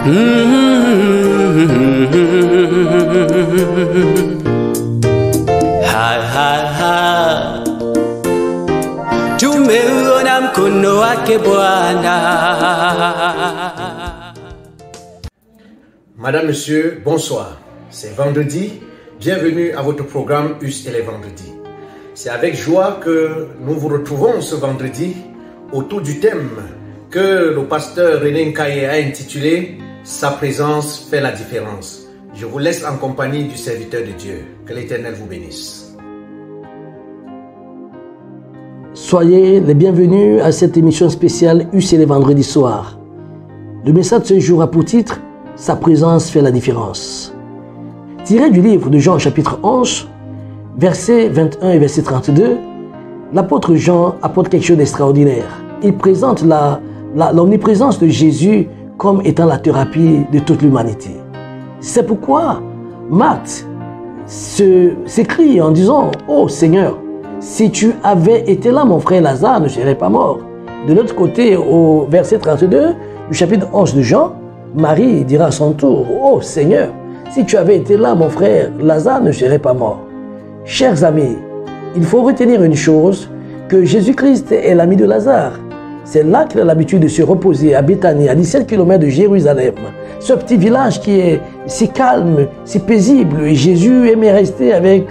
Tumeona mkono wake Bwana. Madame, Monsieur, bonsoir. C'est vendredi. Bienvenue à votre programme US et les vendredis. C'est avec joie que nous vous retrouvons ce vendredi autour du thème que le pasteur René Nkaye a intitulé « Sa présence fait la différence ». Je vous laisse en compagnie du serviteur de Dieu. Que l'Éternel vous bénisse. Soyez les bienvenus à cette émission spéciale US et les vendredis soirs. Le message de ce jour a pour titre « Sa présence fait la différence ». Tiré du livre de Jean chapitre 11, versets 21 et verset 32, l'apôtre Jean apporte quelque chose d'extraordinaire. Il présente l'omniprésence de Jésus comme étant la thérapie de toute l'humanité. C'est pourquoi Marthe s'écrie en disant « Oh Seigneur, si tu avais été là, mon frère Lazare ne serait pas mort. » De l'autre côté, au verset 32 du chapitre 11 de Jean, Marie dira à son tour « Oh Seigneur, si tu avais été là, mon frère Lazare ne serait pas mort. » Chers amis, il faut retenir une chose, que Jésus-Christ est l'ami de Lazare. C'est là qu'il a l'habitude de se reposer à Béthanie, à 17 km de Jérusalem. Ce petit village qui est si calme, si paisible. Et Jésus aimait rester avec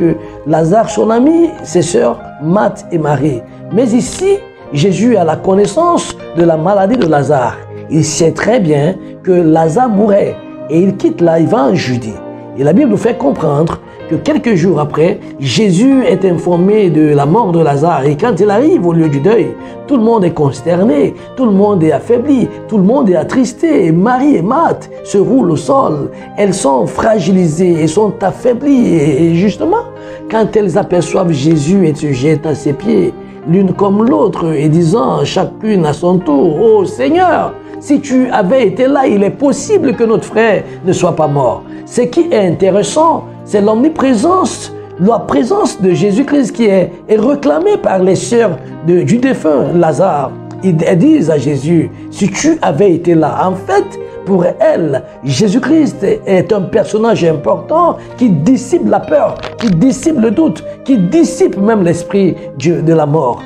Lazare, son ami, ses sœurs Marthe et Marie. Mais ici, Jésus a la connaissance de la maladie de Lazare. Il sait très bien que Lazare mourait. Et il quitte là, il va en Judée. Et la Bible nous fait comprendre que quelques jours après, Jésus est informé de la mort de Lazare. Et quand il arrive au lieu du deuil, tout le monde est consterné, tout le monde est affaibli, tout le monde est attristé. Et Marie et Marthe se roulent au sol. Elles sont fragilisées et sont affaiblies. Et justement, quand elles aperçoivent Jésus, elles se jettent à ses pieds, l'une comme l'autre, et disant chacune à son tour, « Oh Seigneur, si tu avais été là, il est possible que notre frère ne soit pas mort. » Ce qui est intéressant, c'est l'omniprésence, la présence de Jésus-Christ qui est réclamée par les sœurs du défunt Lazare. Elles disent à Jésus, si tu avais été là, en fait, pour elles, Jésus-Christ est un personnage important qui dissipe la peur, qui dissipe le doute, qui dissipe même l'esprit de la mort.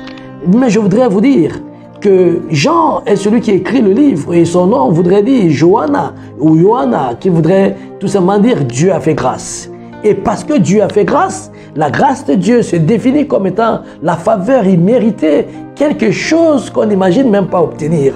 Mais je voudrais vous dire que Jean est celui qui écrit le livre et son nom voudrait dire Johanna ou Johanna, qui voudrait tout simplement dire Dieu a fait grâce. Et parce que Dieu a fait grâce, la grâce de Dieu se définit comme étant la faveur imméritée, quelque chose qu'on n'imagine même pas obtenir.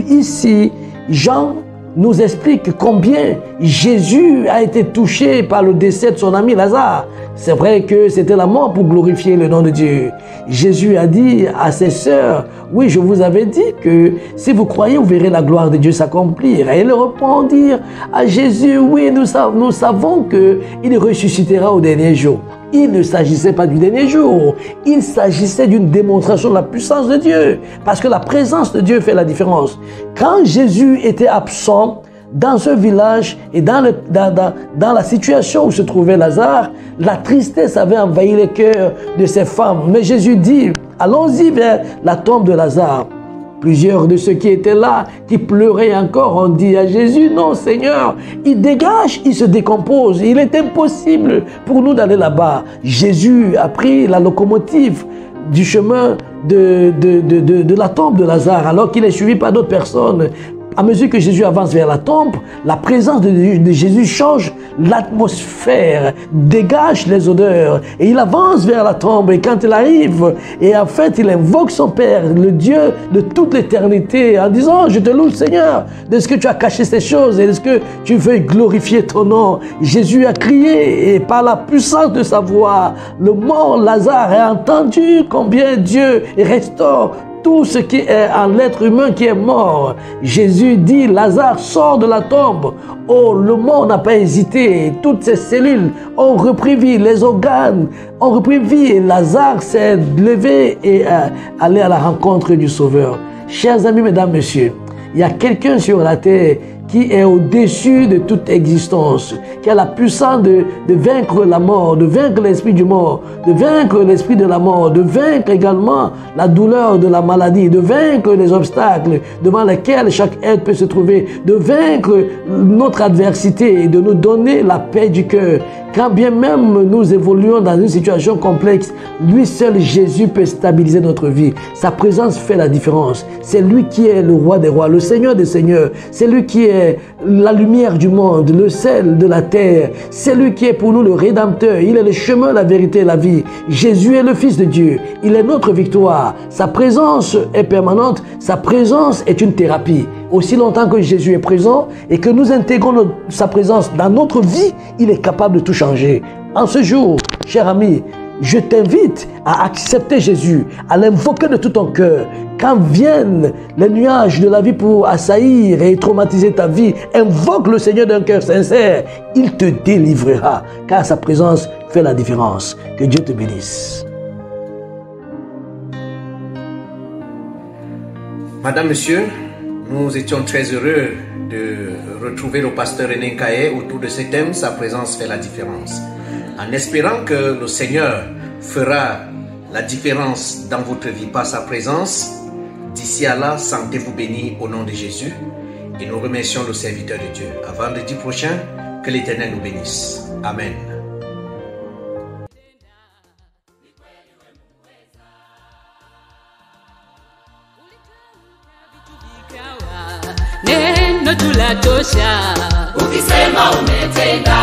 Ici, Jean nous explique combien Jésus a été touché par le décès de son ami Lazare. C'est vrai que c'était la mort pour glorifier le nom de Dieu. Jésus a dit à ses sœurs, oui, je vous avais dit que si vous croyez, vous verrez la gloire de Dieu s'accomplir. Et elles répondirent à Jésus, oui, nous savons qu'il ressuscitera au dernier jour. Il ne s'agissait pas du dernier jour, il s'agissait d'une démonstration de la puissance de Dieu, parce que la présence de Dieu fait la différence. Quand Jésus était absent dans ce village et dans la situation où se trouvait Lazare, la tristesse avait envahi les cœurs de ces femmes. Mais Jésus dit, allons-y vers la tombe de Lazare. Plusieurs de ceux qui étaient là, qui pleuraient encore, ont dit à Jésus, non Seigneur, il dégage, il se décompose, il est impossible pour nous d'aller là-bas. Jésus a pris la locomotive du chemin de la tombe de Lazare, alors qu'il est suivi par d'autres personnes. À mesure que Jésus avance vers la tombe, la présence de Jésus change l'atmosphère, dégage les odeurs. Et il avance vers la tombe. Et quand il arrive, et en fait, il invoque son Père, le Dieu de toute l'éternité, en disant, je te loue Seigneur, de ce que tu as caché ces choses et de ce que tu veux glorifier ton nom. Jésus a crié et par la puissance de sa voix, le mort Lazare a entendu combien Dieu restaure tout ce qui est en l'être humain qui est mort. Jésus dit, Lazare sort de la tombe. Oh, le mort n'a pas hésité. Toutes ses cellules ont repris vie, les organes ont repris vie. Et Lazare s'est levé et allé à la rencontre du Sauveur. Chers amis, mesdames, messieurs, il y a quelqu'un sur la terre qui est au-dessus de toute existence, qui a la puissance de vaincre la mort, de vaincre l'esprit du mort, de vaincre l'esprit de la mort, de vaincre également la douleur de la maladie, de vaincre les obstacles devant lesquels chaque être peut se trouver, de vaincre notre adversité et de nous donner la paix du cœur. Quand bien même nous évoluons dans une situation complexe, lui seul, Jésus, peut stabiliser notre vie. Sa présence fait la différence. C'est lui qui est le roi des rois, le Seigneur des seigneurs. C'est lui qui est la lumière du monde, le sel de la terre. C'est lui qui est pour nous le Rédempteur. Il est le chemin, la vérité et la vie. Jésus est le Fils de Dieu. Il est notre victoire. Sa présence est permanente. Sa présence est une thérapie. Aussi longtemps que Jésus est présent et que nous intégrons sa présence dans notre vie, il est capable de tout changer. En ce jour, cher ami, je t'invite à accepter Jésus, à l'invoquer de tout ton cœur. Quand viennent les nuages de la vie pour assaillir et traumatiser ta vie, invoque le Seigneur d'un cœur sincère. Il te délivrera, car sa présence fait la différence. Que Dieu te bénisse. Madame, Monsieur, nous étions très heureux de retrouver le pasteur René Nkaé autour de ce thème, sa présence fait la différence. En espérant que le Seigneur fera la différence dans votre vie par sa présence, d'ici à là, sentez-vous bénis au nom de Jésus et nous remercions le serviteur de Dieu. À vendredi prochain, que l'Éternel nous bénisse. Amen. Neno tulatosha, ukisema umetenda.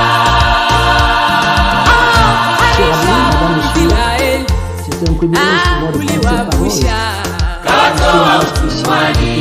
C'est un privilège pour moi de porter parole. Katoa utumwani.